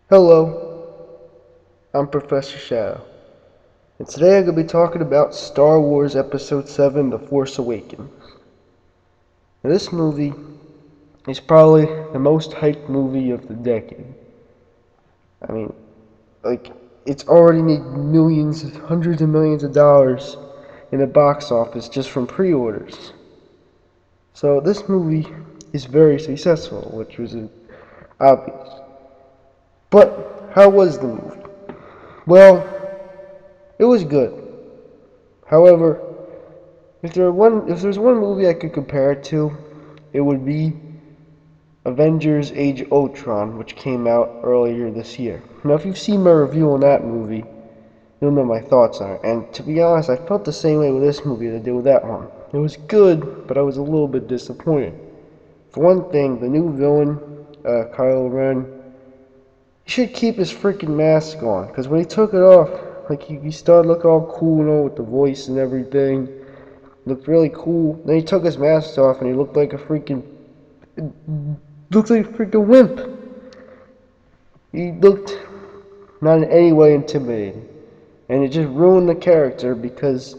Hello, I'm Professor Shadow, and today I'm going to be talking about Star Wars Episode 7 The Force Awakens. Now, this movie is probably the most hyped movie of the decade. I mean, like, it's already made millions, hundreds of millions of dollars in the box office just from pre orders. So, this movie is very successful, which was obvious. But, how was the movie? Well, it was good. However, if there's one movie I could compare it to, it would be Avengers: Age of Ultron, which came out earlier this year. Now, if you've seen my review on that movie, you'll know my thoughts on it. And to be honest, I felt the same way with this movie as I did with that one. It was good, but I was a little bit disappointed. For one thing, the new villain, Kylo Ren, he should keep his freaking mask on, because when he took it off, like he started looking all cool, with the voice and everything. Looked really cool. Then he took his mask off and he looked like a freaking wimp. He looked not in any way intimidating. And it just ruined the character because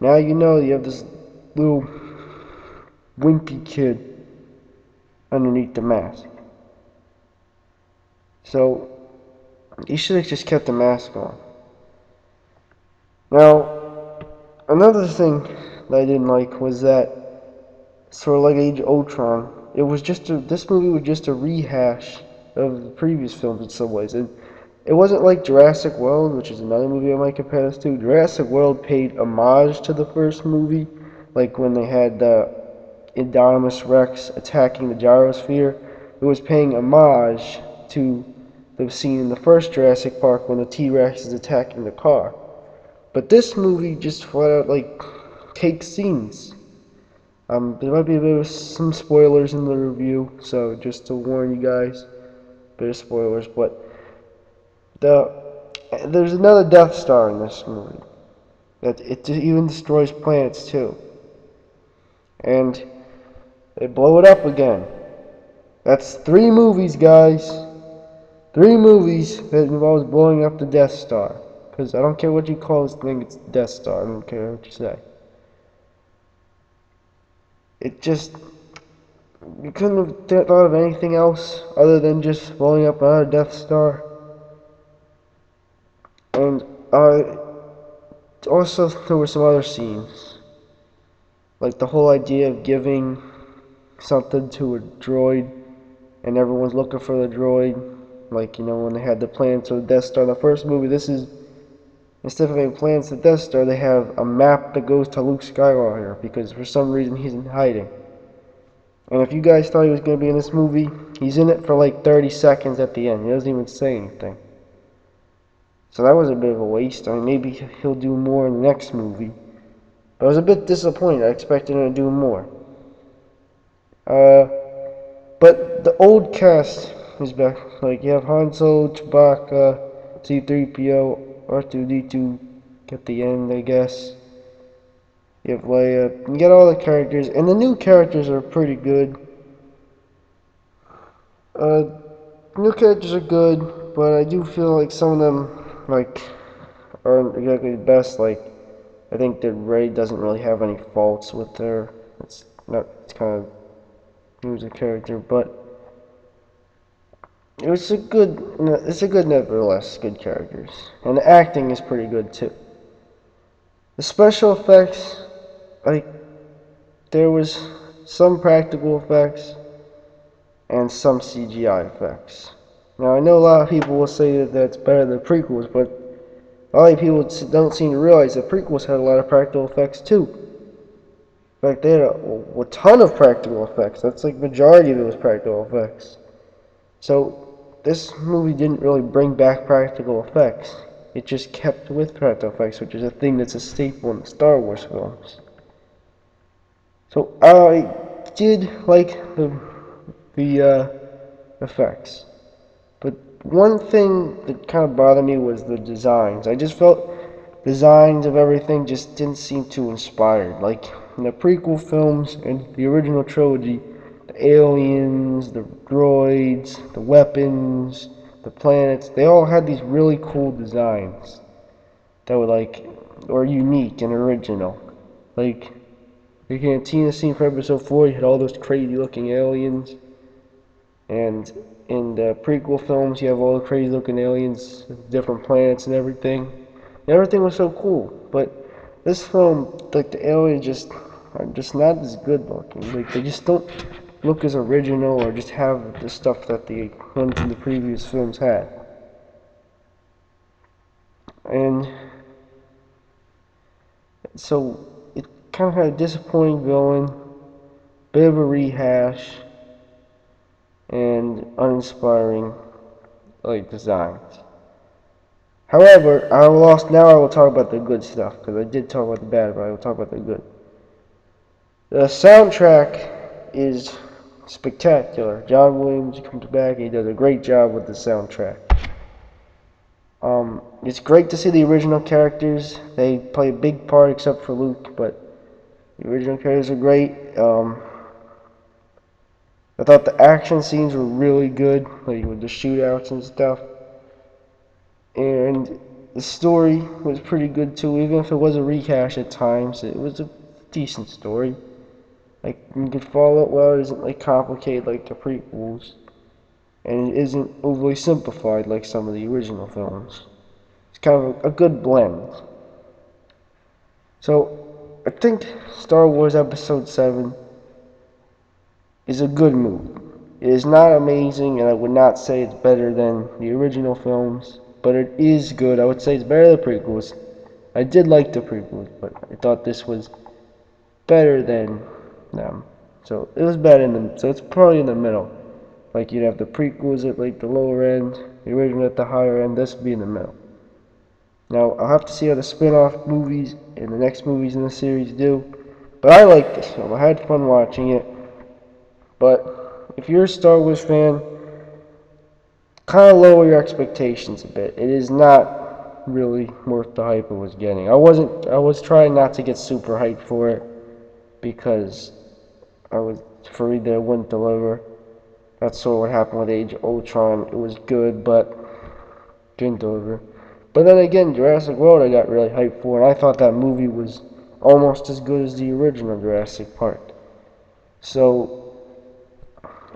now you have this little wimpy kid underneath the mask. So he should have just kept the mask on. Now, another thing that I didn't like was that sort of like Age of Ultron, this movie was just a rehash of the previous films in some ways. And it wasn't like Jurassic World, which is another movie I might compare this to. Jurassic World paid homage to the first movie, like when they had Indominus Rex attacking the gyrosphere. It was paying homage to the scene in the first Jurassic Park when the T-Rex is attacking the car. But this movie just flat out takes scenes. There might be a bit of some spoilers in the review, so just to warn you guys, a bit of spoilers. But there's another Death Star in this movie. That it even destroys planets too, and they blow it up again. That's 3 movies, guys. 3 movies that involves blowing up the Death Star. Because I don't care what you call this thing, it's Death Star. I don't care what you say. It just You couldn't have thought of anything else other than just blowing up another Death Star. And also there were some other scenes, like the whole idea of giving something to a droid, and everyone's looking for the droid. Like when they had the plans for the Death Star in the first movie, this is instead of having plans to the Death Star, they have a map that goes to Luke Skywalker because for some reason he's in hiding. And if you guys thought he was going to be in this movie, he's in it for like 30 seconds at the end. He doesn't even say anything. So that was a bit of a waste. I mean, maybe he'll do more in the next movie. But I was a bit disappointed. I expected him to do more. But the old cast is back. Like, you have Han Solo, Chewbacca, C-3PO, R2-D2 at the end, I guess. You have Leia. You get all the characters. And the new characters are pretty good. Uh, New characters are good, but I do feel like some of them, aren't exactly the best. Like, I think that Rey doesn't really have any faults with her. It's kind of new as a character, but it's a good nevertheless, good characters. And the acting is pretty good too. The special effects, like, there was some practical effects and some CGI effects. Now, I know a lot of people will say that that's better than prequels, but a lot of people don't seem to realize that prequels had a lot of practical effects too. In fact, they had a ton of practical effects. That's like majority of it was practical effects. So this movie didn't really bring back practical effects. It just kept with practical effects, which is a thing that's a staple in the Star Wars films. So I did like the effects. But one thing that kind of bothered me was the designs. I just felt designs of everything just didn't seem too inspired. Like in the prequel films and the original trilogy, the aliens, the droids, the weapons, the planets, they all had these really cool designs that were or unique and original. Like, the cantina scene for episode 4, you had all those crazy looking aliens. And in the prequel films, you have all the crazy looking aliens, different planets and everything. And everything was so cool. But this film, the aliens just are just not as good looking. Like, they just don't look as original or just have the stuff that the ones in the previous films had. And so it kind of had a disappointing villain, bit of a rehash, and uninspiring designs. However, I will talk about the good stuff, because I did talk about the bad, but I will talk about the good. The soundtrack is spectacular. John Williams comes back, he does a great job with the soundtrack. It's great to see the original characters. They play a big part except for Luke, but the original characters are great. I thought the action scenes were really good, like with the shootouts and stuff. And the story was pretty good too, even if it was a rehash at times. It was a decent story. Like, you could follow it well. It isn't complicated like the prequels, and it isn't overly simplified like some of the original films. It's kind of a good blend. So I think Star Wars Episode 7 is a good movie. It is not amazing, and I would not say it's better than the original films, but it is good. I would say it's better than the prequels. I did like the prequels, but I thought this was better than them. So it was better than them. So it's probably in the middle. Like, you'd have the prequels at the lower end, the original at the higher end. This would be in the middle. Now, I'll have to see how the spin-off movies and the next movies in the series do. But I like this film. I had fun watching it. But if you're a Star Wars fan, kind of lower your expectations a bit. It is not really worth the hype it was getting. I was trying not to get super hyped for it because I was afraid that it wouldn't deliver. That's sort of what happened with Age of Ultron. It was good, but didn't deliver. But then again, Jurassic World I got really hyped for, and I thought that movie was almost as good as the original Jurassic Park. So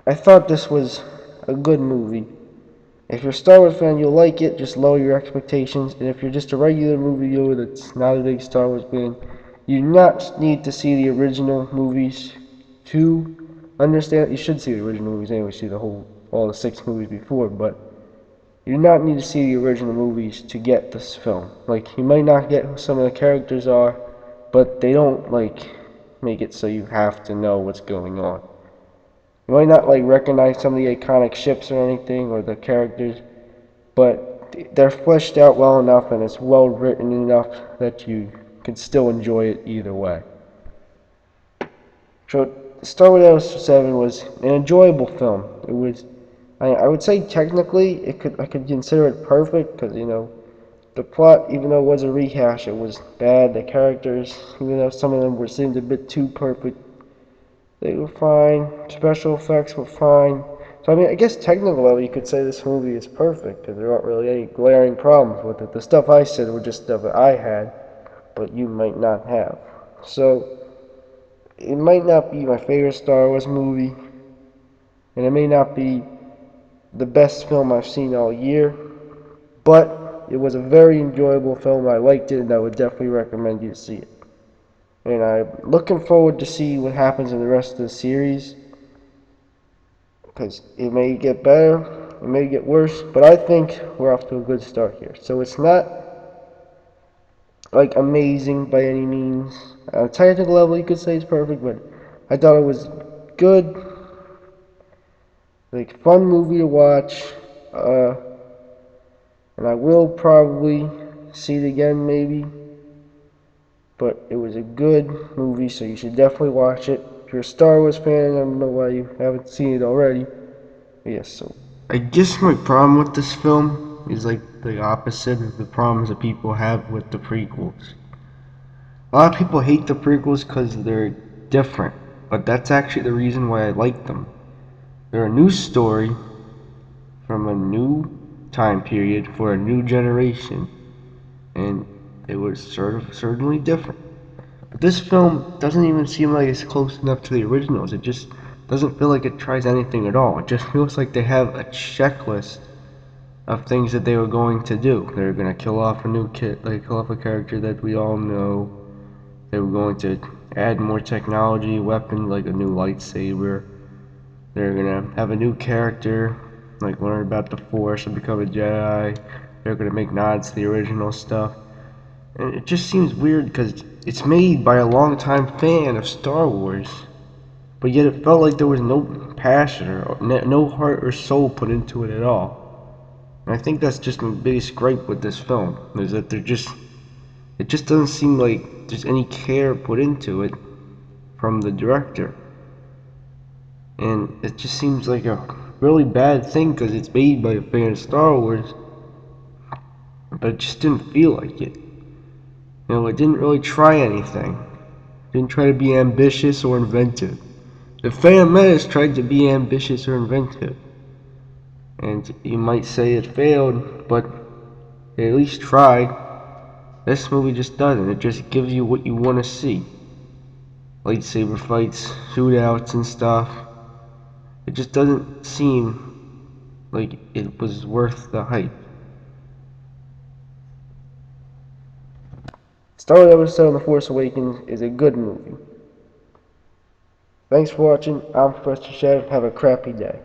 I thought this was a good movie. If you're a Star Wars fan, you'll like it. Just lower your expectations. And if you're just a regular moviegoer that's not a big Star Wars fan, you do not need to see the original movies to understand. You should see the original movies anyway. See all the 6 movies before, but you do not need to see the original movies to get this film. Like, you might not get who some of the characters are, but they don't make it so you have to know what's going on. You might not recognize some of the iconic ships or anything, or the characters, but they're fleshed out well enough and it's well written enough that you can still enjoy it either way. So Star Wars Episode 7 was an enjoyable film. It was, I would say technically I could consider it perfect, because the plot, even though it was a rehash, it was bad. The characters, even though some of them seemed a bit too perfect, they were fine. Special effects were fine. So, I guess technical level, you could say this movie is perfect, because there aren't really any glaring problems with it. The stuff I said were just stuff that I had, but you might not have. So, it might not be my favorite Star Wars movie, and it may not be the best film I've seen all year, but it was a very enjoyable film. I liked it, and I would definitely recommend you to see it. And I'm looking forward to see what happens in the rest of the series, because it may get better, it may get worse, but I think we're off to a good start here. So it's not amazing by any means. At a technical level, you could say it's perfect, but I thought it was good, fun movie to watch, and I will probably see it again maybe. But it was a good movie, so you should definitely watch it. If you're a Star Wars fan, I don't know why you haven't seen it already. But yes, so I guess my problem with this film is the opposite of the problems that people have with the prequels. A lot of people hate the prequels because they're different, but that's actually the reason why I like them. They're a new story from a new time period for a new generation, and it was certainly different. But this film doesn't even seem like it's close enough to the originals. It just doesn't feel like it tries anything at all. It just feels like they have a checklist of things that they were going to do. They were going to kill off a new kid, like kill off a character that we all know. They were going to add more technology, weapons like a new lightsaber. They're going to have a new character, like learn about the Force and become a Jedi. They're going to make nods to the original stuff. And it just seems weird because it's made by a longtime fan of Star Wars, but yet it felt like there was no passion or no heart or soul put into it at all. And I think that's just my biggest gripe with this film, is that it just doesn't seem like there's any care put into it from the director. And it just seems like a really bad thing because it's made by a fan of Star Wars, but it just didn't feel like it. You know, it didn't really try anything. It didn't try to be ambitious or inventive. The Phantom Menace tried to be ambitious or inventive. And you might say it failed, but it at least tried. This movie just doesn't. It just gives you what you want to see. Lightsaber fights, shootouts and stuff. It just doesn't seem like it was worth the hype. Star Wars Episode 7: The Force Awakens is a good movie. Thanks for watching. I'm Professor Shadow. Have a crappy day.